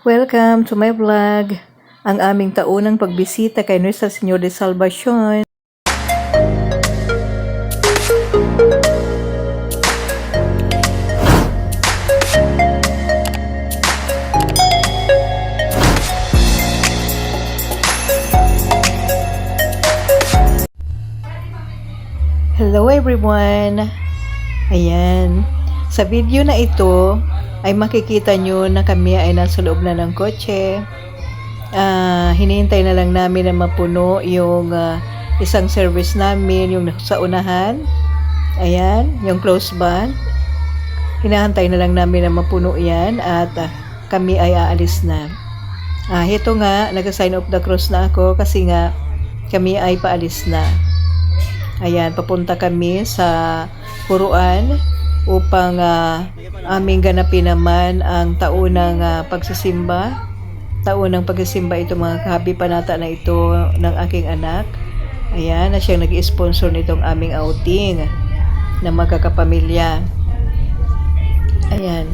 Welcome to my vlog, ang aming taunang pagbisita kay Nuestra Señor de Salvacion. Hello everyone! Ayan, sa video na ito ay makikita nyo na kami ay nasa loob na ng kotse. Hinihintay na lang namin na mapuno yung isang service namin, yung sa unahan. Ayan, yung close van. Hinahantay na lang namin na mapuno yan at kami ay aalis na. Ito nga, nag-sign of the cross na ako kasi nga kami ay paalis na. Ayan, papunta kami sa Huruan upang aming ganapin naman ang taunang pagsisimba. Taunang pagsisimba ito mga kahabi panata na ito ng aking anak. Ayan, na siyang nag-sponsor nitong aming outing na magkakapamilya. Ayan.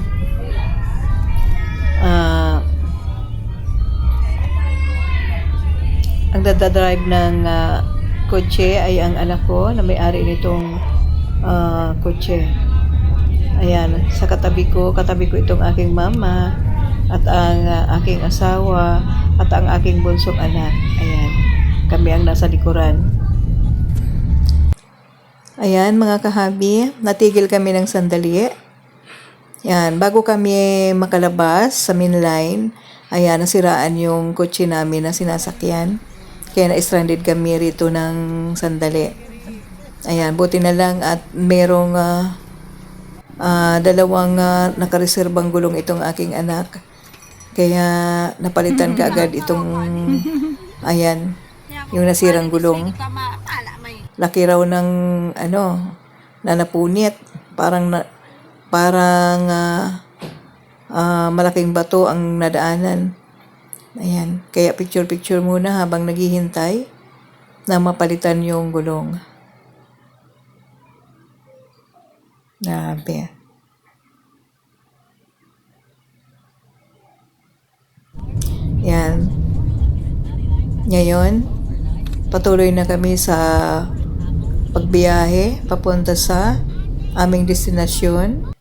Ang dadadrive ng kotse ay ang anak ko na may-ari nitong kotse. Ayan, sa katabi ko itong aking mama at ang aking asawa at ang aking bunsong anak. Ayan, kami ang nasa likuran. Ayan mga kahabi, natigil kami ng sandali. Ayan, bago kami makalabas sa main line, ayan, nasiraan yung kotse namin na sinasakyan. Kaya na-stranded kami rito ng sandali. Ayan, buti na lang at merong dalawang nakareserbang gulong itong aking anak. Kaya napalitan ka agad itong, ayan, yung nasirang gulong. Laki raw ng, na napunit. Parang malaking bato ang nadaanan. Ayan, kaya picture muna habang naghihintay na mapalitan yung gulong. Grabe. Yan. Ngayon, patuloy na kami sa pagbiyahe papunta sa aming destinasyon.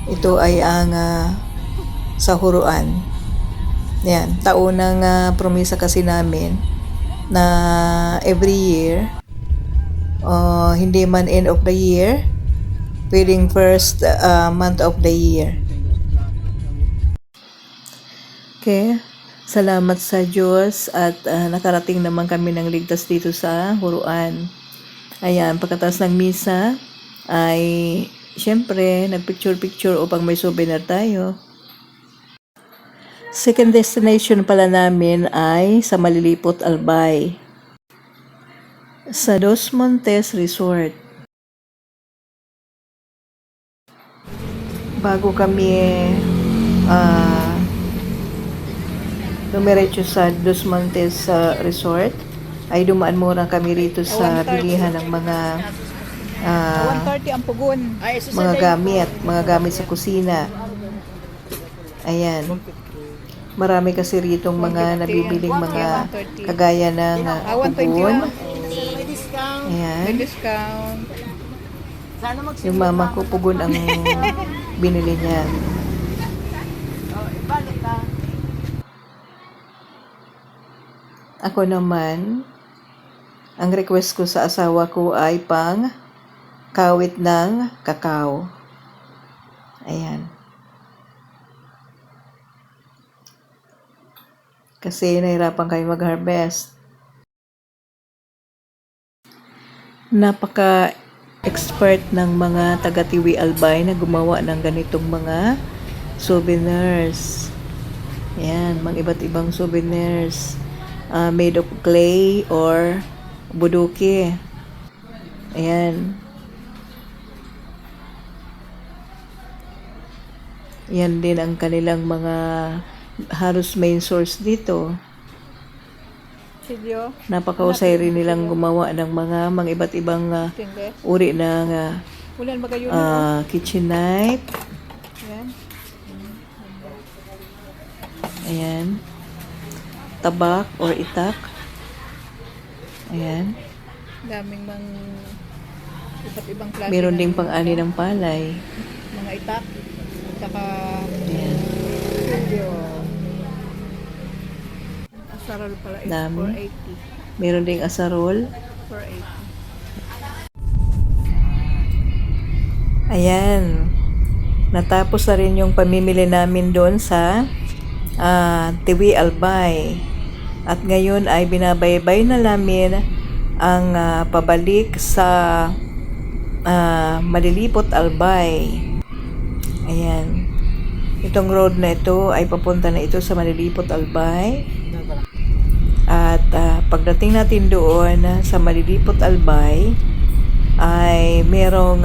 Ito ay ang sa Huruan. Yan, taunang promisa kasi namin na every year, hindi man end of the year, pwedeng first month of the year. Okay, salamat sa Diyos at nakarating naman kami ng ligtas dito sa Huruan. Ayan, pagkatapos ng misa ay syempre nagpicture upang may souvenir tayo. Second destination pala namin ay sa Malilipot, Albay. Sa Dos Montes Resort. Bago kami dumiretso sa Dos Montes Resort, ay dumaan muna kami rito sa bilihan ng mga 130 ang pugon. mga gamit sa kusina. Ayan. Marami kasi ritong mga nabibiling mga kagaya ng pugon. Ayan. May discount. Yung mama ko pugon ang binili niya. Ako naman, ang request ko sa asawa ko ay pang kawit ng kakao. Ayan. Kasi nahirapan kayo mag-harvest. Napaka-expert ng mga taga-Tiwi Albay na gumawa ng ganitong mga souvenirs. Ayan, mga iba't ibang souvenirs made of clay or buduki. Ayan. Yan din ang kanilang mga halos main source dito. Napakausay rin nilang gumawa ng mga iba't ibang uri ng kitchen knife. Ayan. Tabak or itak. Ayan. Daming iba't ibang klase. Meron ng ding pang-ani ng palay. mga itak. Saka Ayan. yung asarol pala is Dami. 480. Meron ding asarol. 480. Ayan. Natapos na rin yung pamimili namin doon sa Tiwi Albay. At ngayon ay binabaybay na namin ang pabalik sa Malilipot Albay. Ayan. Itong road na ito ay papunta na ito sa Malilipot Albay. At pagdating natin doon sa Malilipot Albay ay merong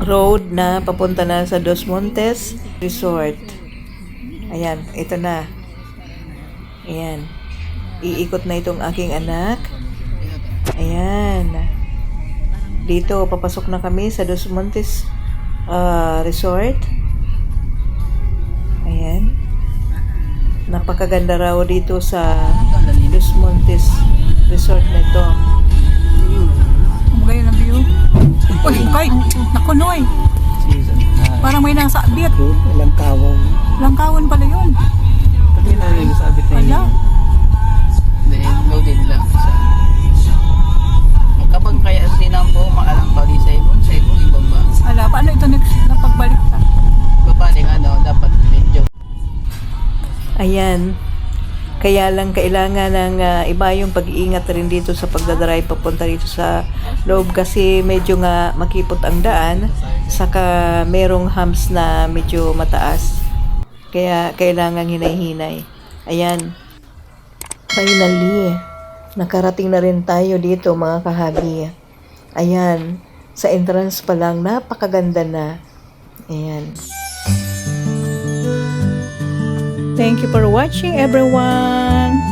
road na papunta na sa Dos Montes Resort. Ayan, ito na. Ayan. Iikot na itong aking anak. Ayan. Dito, papasok na kami sa Dos Montes Resort. Ayan. Napakaganda raw dito sa Dos Montes Resort na ito. Magayon ang view. Uy, kay! Nakunoy! Parang may nasa abit. Langkawang. Langkawan pala yun. Hindi na rin sa abit na Ala. Then, loaded lang sa... Kapag kaya sinampo, maalang pa di sa ibong ibaba. Ala, paano ito napagbalik ka? Babaling dapat medyo. Ayan. Kaya lang kailangan ng iba yung pag-iingat rin dito sa pagdadrive papunta dito sa loob kasi medyo nga makipot ang daan saka merong humps na medyo mataas. Kaya kailangan hinay-hinay. Ayan. Finally, nakarating na rin tayo dito mga kahagi. Ayan. Sa entrance pa lang, napakaganda na. Ayan. Thank you for watching everyone.